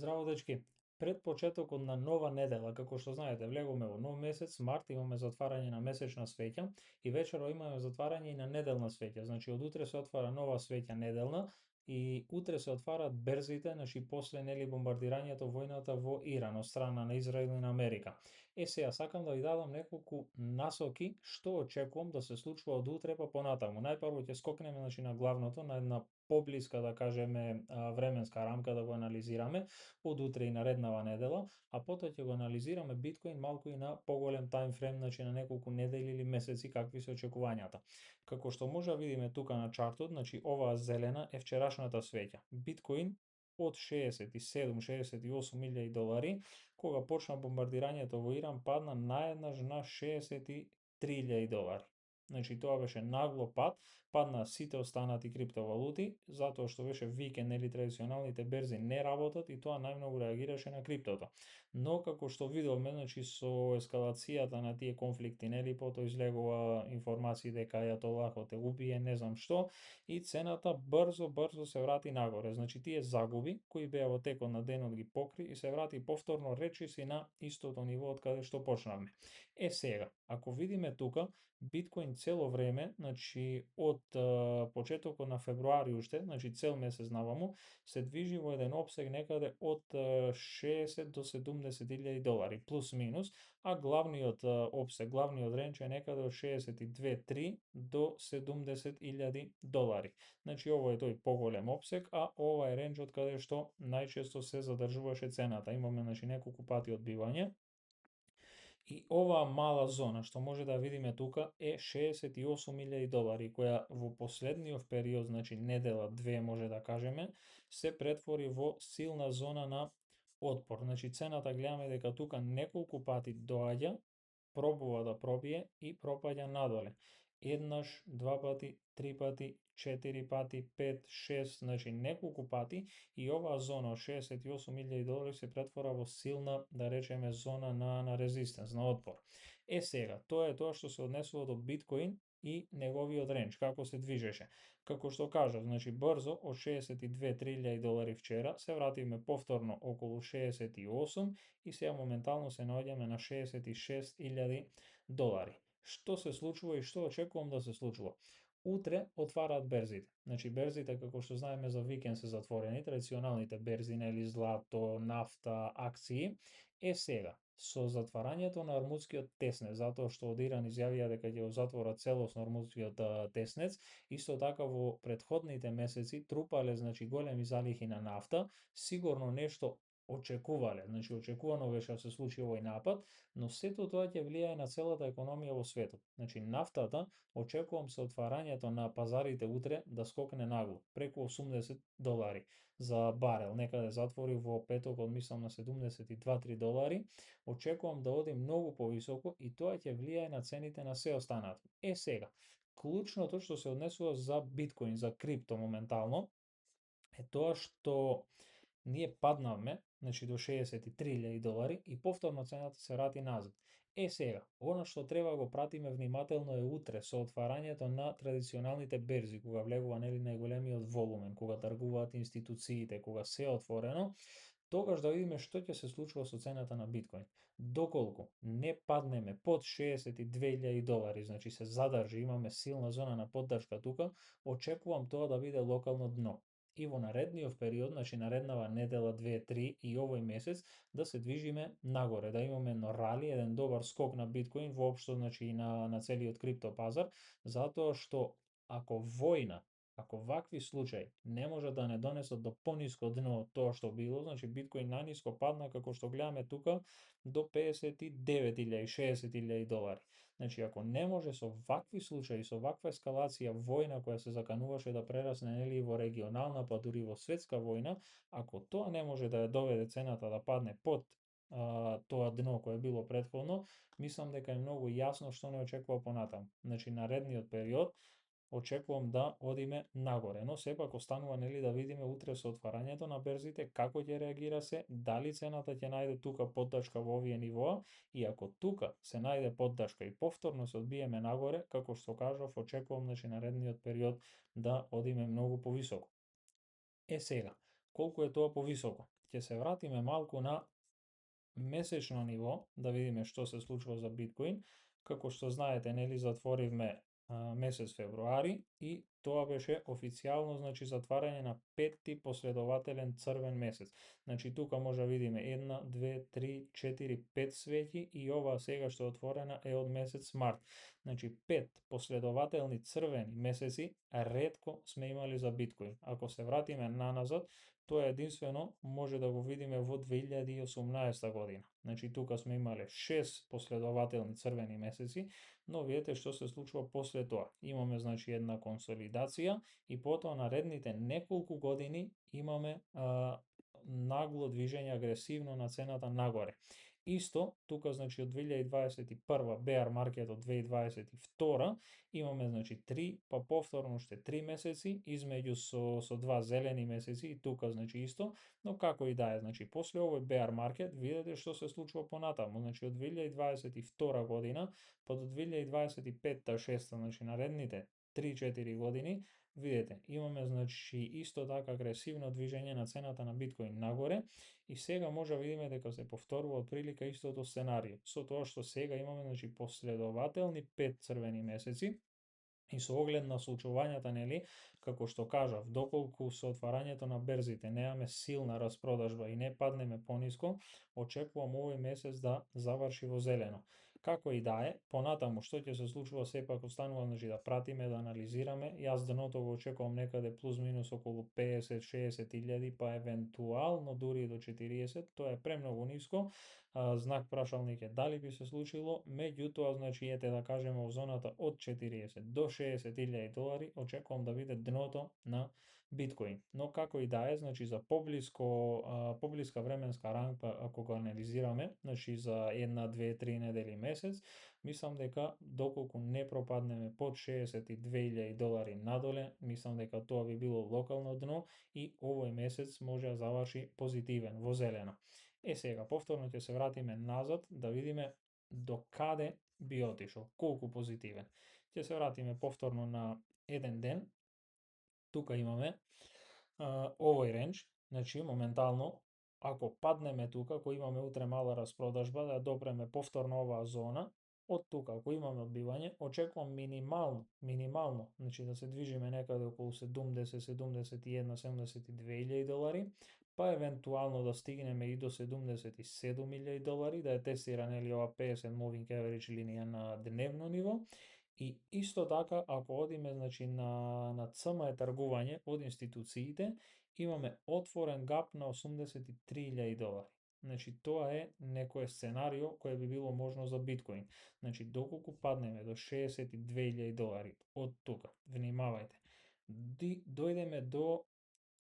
Здраво, дечки! Пред почетокот на нова недела, како што знаете, влегуваме во нов месец, март, имаме затварање на месечна свеќа и вечерва имаме затварање и на неделна свеќа. Значи, од утре се отвара нова свеќа неделна и утре се отвараат берзите, значи после нели бомбардирањето војната во Иран од страна на Израел и на Америка. Сега сакам да ви дадам неколку насоки што очекувам да се случува од утре па понатаму. Најпрво ќе скокнеме значи на главното, на една поблиска да кажеме временска рамка да го анализираме од утре и нареднава недела, а потоа ќе го анализираме биткоин малку и на поголем таймфрейм, значи на неколку недели или месеци какви се очекувањата. Како што може да видиме тука на чартот, значи оваа зелена е вчерашната свеќа. Биткоин од 67-68 илјади долари, кога почна бомбардирањето во Иран, падна наеднаш на 63 илјади долари. Значи тоа беше нагло падна сите останати криптовалути, затоа што беше викенд, нели традиционалните берзи не работат и тоа најмногу реагираше на криптото. Но како што видовме, значи со ескалацијата на тие конфликти, нели потоа излегува информации дека ајатолахот е убиен, не знам што, и цената брзо се врати нагоре. Значи тие загуби кои беа во текот на денот ги покри и се врати повторно речиси на истото ниво од каде што почнавме. Сега, ако видиме тука, биткоин цело време, значи од почетокот на февруари уште, значи цел месец наваму, се движи во еден опсег некаде од 60 до 70 илјади долари, плюс минус, а главниот опсег, главниот рендж е некаде од 62.3 до 70 илјади долари. Значи ово е тој поголем опсег, а ова е ренџот каде што најчесто се задржуваше цената. Имаме значи неколку пати одбивање. И оваа мала зона што може да видиме тука е 68 илјади долари, која во последниот период, значи недела, две може да кажеме, се претвори во силна зона на отпор. Значи цената гледаме дека тука неколку пати доаѓа, пробува да пробие и пропаѓа надоле. Еднаш, два пати, три пати, 4 пати, 5, 6, значи неколку пати, и оваа зона од 68 илјади долари се претвора во силна, да речеме, зона на резистенс, на отпор. Сега, тоа е тоа што се однесува до биткоин и неговиот рендж, како се движеше. Како што кажав, значи брзо од 62-3 илјади долари вчера се вративме повторно околу 68 и сега моментално се наоѓаме на 66 илјади долари. Што се случува и што очекувам да се случува? Утре отвараат берзите. Значи берзите, како што знаеме, за викенд се затворени, традиционалните берзи, нели злато, нафта, акции. Сега, со затварањето на Ормудскиот теснец, затоа што од Иран изјавија дека ќе го затворат целосно Ормудскиот теснец, исто така во претходните месеци трупале значи големи залихи на нафта, сигурно нешто очекувале, значи очекувано беше да се случи овој напад, но сето тоа ќе влијае на целата економија во светот. Значи нафтата, очекувам со отварањето на пазарите утре да скокне нагло, преку 80 долари за барел, некаде затвори во петокот, мислам на 72-3 долари, очекувам да оди многу повисоко и тоа ќе влијае на цените на се останато. Сега, клучното што се однесува за биткоин, за крипто моментално, е тоа што ние паднавме, значи до 63 илјади долари и повторно цената се врати назад. Сега, она што треба го пратиме внимателно е утре со отварањето на традиционалните берзи, кога влегува нели најголемиот волумен, кога тргуваат институциите, кога се отворено, тогаш да видиме што ќе се случува со цената на биткоин. Доколку не паднеме под 62.000 долари, значи се задржи, имаме силна зона на поддршка тука, очекувам тоа да биде локално дно. И во наредниот период, значи нареднава недела, 2-3 и овој месец, да се движиме нагоре, да имаме едно рали, еден добар скок на биткоин, воопшто, значи и на целиот крипто пазар, затоа што ако вакви случаи не може да не донесат до пониско дно од тоа што било, значи биткоин најниско падна, како што гледаме тука, до 59.000, 60.000 долари. Значи, ако не може со вакви случаи, со ваква ескалација, војна која се закануваше да прерасне нели во регионална, па дури во светска војна, ако тоа не може да ја доведе цената да падне под тоа дно кое било претходно, мислам дека е многу јасно што не очекува понатаму. Значи, наредниот период очекувам да одиме нагоре, но сепак останува нели да видиме утре со отварањето на берзите како ќе реагира се, дали цената ќе најде тука поддршка во овие нивоа, и ако тука се најде поддршка и повторно се одбиеме нагоре, како што кажав, очекувам значи наредниот период да одиме многу повисоко. Сега, колку е тоа повисоко? ќе се вратиме малку на месечно ниво, да видиме што се случува за биткоин. Како што знаете, нели затворивме месец февруари и тоа беше официјално, значи затварање на петти последователен црвен месец. Значи тука може да видиме 1, 2, 3, 4, 5 свеќи и ова сега што е отворена е од месец март. Значи 5 последователни црвени месеци ретко сме имали за биткоин. Ако се вратиме наназад, тоа единствено може да го видиме во 2018 година. Значи тука сме имале 6 последователни црвени месеци, но видете што се случува после тоа. Имаме значи една консолидација и потоа наредните неколку години имаме нагло движење агресивно на цената нагоре. Исто, тука значи од 2021 bear market од 2022 имаме значи 3, па повторно уште 3 месеци измеѓу со два зелени месеци и тука значи исто, но како и да е, значи после овој bear market видете што се случува понатаму, значи од 2022 година па до 2025-6, значи наредните 3-4 години, видете, имаме значи исто така агресивно движење на цената на биткоин нагоре и сега може да видиме дека се повторува отприлика истото сценарио. Со тоа што сега имаме значи последователни 5 црвени месеци и со оглед на случувањата, нели, како што кажав, доколку со отварањето на берзите немаме силна распродажба и не паднеме пониско, очекувам овој месец да заврши во зелено. Како и да е, понатаму што ќе се случува сепак останува значи да пратиме, да анализираме. Јас дното го очекувам некаде плюс минус околу 50-60 илјади, па евентуално дури до 40, тоа е премногу ниско. Знак прашалник е дали би се случило, меѓутоа значи ете да кажеме во зоната од 40 до 60 илјади долари очекувам да биде дното на биткоин. Но како и да е, значи за поблиска временска рамка ако го анализираме, значи за 1, 2, 3 недели месец, мислам дека доколку не пропаднеме под 62.000 долари надоле, мислам дека тоа би било локално дно и овој месец може да заврши позитивен во зелено. Сега повторно ќе се вратиме назад да видиме до каде би отишол, колку позитивен. Ќе се вратиме повторно на еден ден. Тука имаме овој рендж, значи моментално ако паднеме тука, ако имаме утре мала распродажба, да допреме повторно оваа зона, од тука ако имаме одбивање, очекувам минимално, значи да се движиме некаде околу 70, 71, 72.000 долари, па евентуално да стигнеме и до 77.000 долари, да ја тестира нели ова 50 moving average линија на дневно ниво. И исто така, ако одиме значи на ЦМ тргување од институциите, имаме отворен гап на 83.000 долари. Значи тоа е некое сценарио кое би било можно за биткоин. Значи доколку паднеме до 62.000 долари од тука, внимавајте, дојдеме до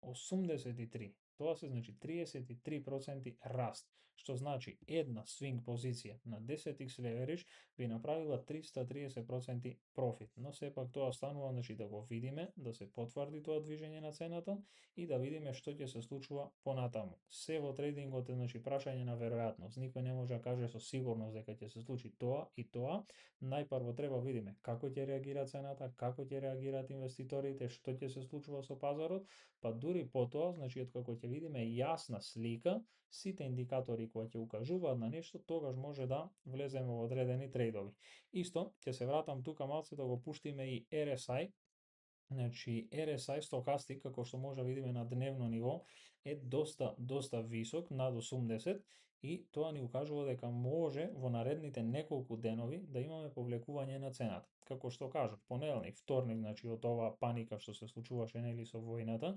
83, тоа се значи 33% раст, што значи една свинг позиција на 10x leverage би направила 330% профит, но сепак тоа станува значи да го видиме, да се потврди тоа движење на цената и да видиме што ќе се случува понатаму. Се во трейдингот е значи прашање на веројатност, никој не може да каже со сигурност дека ќе се случи тоа и тоа. Најпрво треба видиме како ќе реагира цената, како ќе реагираат инвеститорите, што ќе се случува со пазарот, па дури потоа, значи откако ќе видиме јасна слика, сите индикатори кои ќе укажуваат на нешто, тогаш може да влеземе во одредени трейдови. Исто, ќе се вратам тука малце да го пуштиме и RSI. Значи, RSI стокастик, како што може да видиме на дневно ниво, е доста висок, над 80, и тоа ни укажува дека може во наредните неколку денови да имаме повлекување на цената. Како што кажав, понеделник, вторник, значи од оваа паника што се случуваше нели со војната,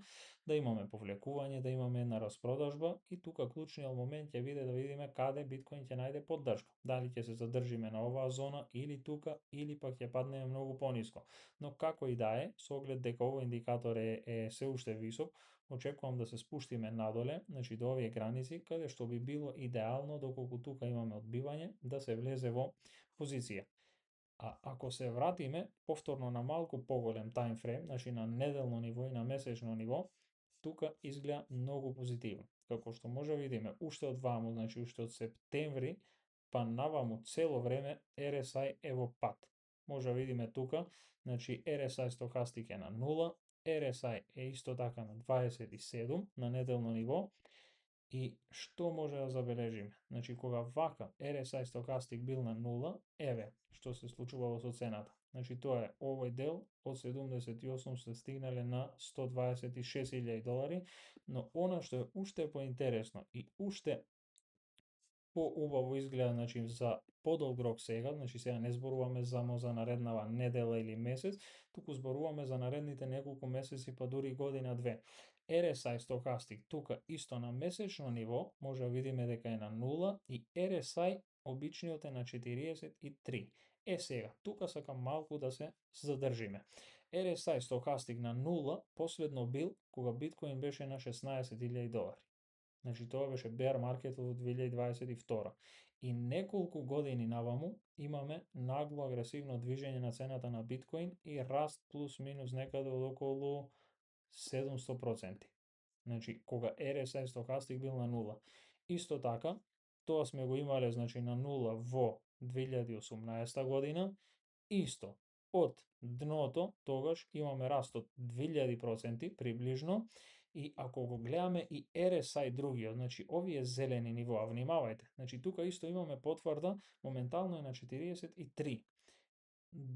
да имаме повлекување, да имаме една распродажба и тука клучниот момент ќе биде да видиме каде биткоин ќе најде поддршка. Дали ќе се задржиме на оваа зона или тука, или пак ќе паднеме многу пониско. Но како и да е, со оглед дека овој индикатор е се уште висок, очекувам да се спуштиме надоле, значи до овие граници, каде што би било идеално доколку тука имаме одбивање, да се влезе во позиција. А ако се вратиме повторно на малку поголем таймфрейм, значи на неделно ниво и на месечно ниво, тука изгледа многу позитивно. Како што може да видиме, уште од ваму, значи уште од септември, па наваму цело време RSI е во пат. Може да видиме тука, значи RSI стокастик е на 0, RSI е исто така на 27 на неделно ниво И што може да забележиме? Значи, кога вака RSI стокастик бил на нула, еве што се случувало со цената. Значи, тоа е овој дел од 78 се стигнале на $126,000, но она што е уште поинтересно и уште поубаво изгледа, значи, за подолг рок сега, значи сега не зборуваме само за нареднава недела или месец, туку зборуваме за наредните неколку месеци, па дури година-две. RSI стокастик тука исто на месечно ниво, може да видиме дека е на 0 и RSI обичниот е на 43. Сега, тука сакам малку да се задржиме. RSI стокастик на 0 последно бил кога биткоин беше на $16,000. Значи тоа беше bear маркетот во 2022. И неколку години наваму имаме нагло агресивно движење на цената на биткоин и раст плюс минус некаде од околу 700%. Значи, кога RSI стокастик бил на 0. Исто така, тоа сме го имале, значи, на 0 во 2018 година. Исто, од дното, тогаш имаме раст од 2000% приближно, и ако го гледаме и RSI другиот, значи овие зелени нивоа, внимавајте, значи тука исто имаме потврда, моментално е на 43.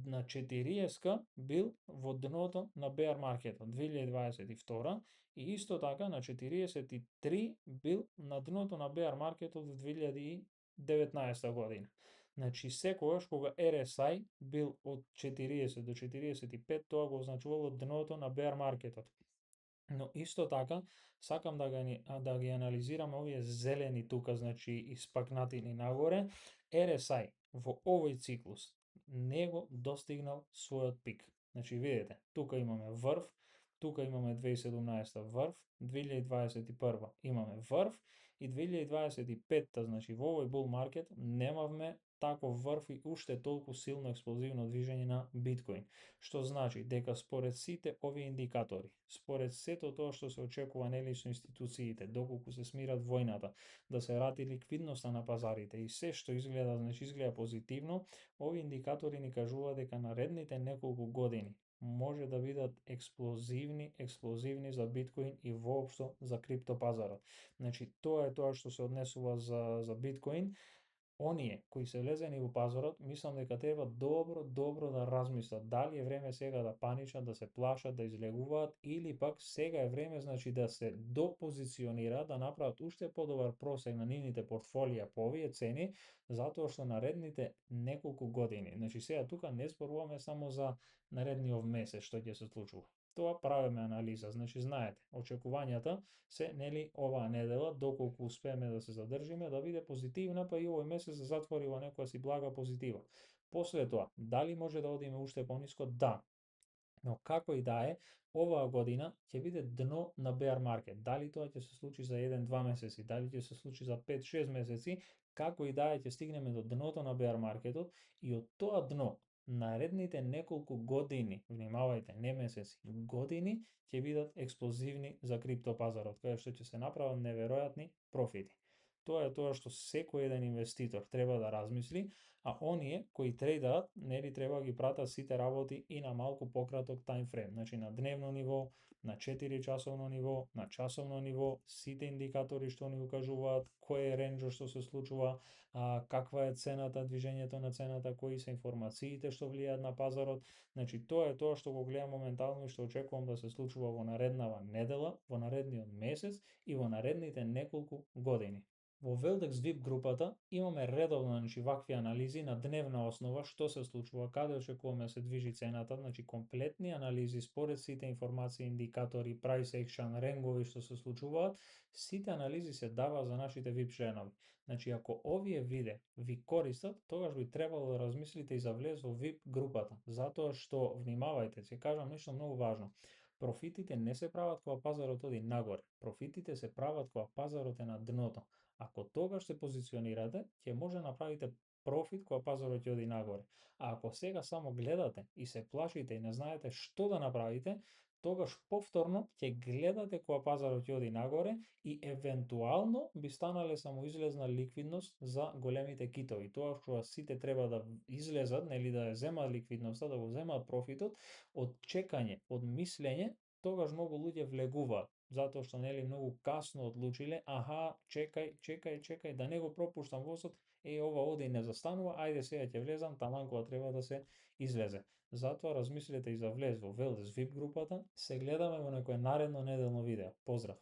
На 40 бил во дното на bear маркетот 2022 и исто така на 43 бил на дното на bear маркетот во 2019 година. Значи секогаш кога RSI бил од 40 до 45, тоа го означувало дното на bear маркетот. Но исто така сакам да ги анализираме овие зелени тука, значи испакнатини нагоре. RSI во овој циклус не го достигнал својот пик. Значи видите, тука имаме врв, тука имаме 2017 врв, 2021 имаме врв и 2025, значи во овој бул маркет немавме таков врв и уште толку силно експлозивно движење на биткоин. Што значи дека според сите овие индикатори, според сето тоа што се очекува нели со институциите, доколку се смират војната, да се рати ликвидноста на пазарите и се што изгледа, значи изгледа позитивно, овие индикатори ни кажуваат дека наредните неколку години може да бидат експлозивни за биткоин и воопшто за криптопазарот. Значи тоа е тоа што се однесува за биткоин. Оние кои се влезени во пазарот, мислам дека треба добро да размислат дали е време сега да паничат, да се плашат, да излегуваат, или пак сега е време, значи, да се допозиционираат, да направат уште подобар просек на нивните портфолија по овие цени, затоа што наредните неколку години, значи сега тука не зборуваме само за наредниот месец што ќе се случува. Тоа правиме анализа, значи знаете, очекувањата се нели оваа недела, доколку успееме да се задржиме, да биде позитивна, па и овој месец се затвори во некоја си блага позитива. После тоа, дали може да одиме уште пониско? Да. Но како и да е, оваа година ќе биде дно на bear маркет. Дали тоа ќе се случи за 1-2 месеци, дали ќе се случи за 5-6 месеци, како и да е, ќе стигнеме до дното на bear маркетот и од тоа дно наредните неколку години, внимавајте, не месеци, години ќе бидат експлозивни за криптопазарот, каде што ќе се направат неверојатни профити. Тоа е тоа што секој еден инвеститор треба да размисли, а оние кои трейдаат, нели треба да ги пратат сите работи и на малку пократок таймфрейм, значи на дневно ниво, на 4 часовно ниво, на часовно ниво, сите индикатори што ни укажуваат кој е ренџот што се случува, каква е цената, движењето на цената, кои се информациите што влијаат на пазарот. Значи тоа е тоа што го гледам моментално и што очекувам да се случува во нареднава недела, во наредниот месец и во наредните неколку години. Во Veldex VIP групата имаме редовно, значи, вакви анализи на дневна основа што се случува, каде очекуваме да се движи цената, значи комплетни анализи според сите информации, индикатори, price action, ренгови што се случуваат, сите анализи се дава за нашите VIP членови. Значи ако овие виде ви користат, тогаш би требало да размислите и за влез во VIP групата, затоа што внимавајте, ќе кажам нешто многу важно. Профитите не се прават кога пазарот оди нагоре, профитите се прават кога пазарот е на дното. Ако тогаш се позиционирате, ќе може да направите профит кога пазарот ќе оди нагоре. А ако сега само гледате и се плашите и не знаете што да направите, тогаш повторно ќе гледате кога пазарот ќе оди нагоре и евентуално би станале само излезна ликвидност за големите китови. Тоа што сите треба да излезат, нели да ја земат ликвидноста, да го земат профитот, од чекање, од мислење, тогаш многу луѓе влегуваат. затоа што нели многу касно одлучиле, аха, чекај, да не го пропуштам возот, ова оди и не застанува, ајде сега ќе влезам таман кога треба да се излезе. Затоа размислете и за влез во Велес VIP групата, се гледаме во некое наредно неделно видео. Поздрав!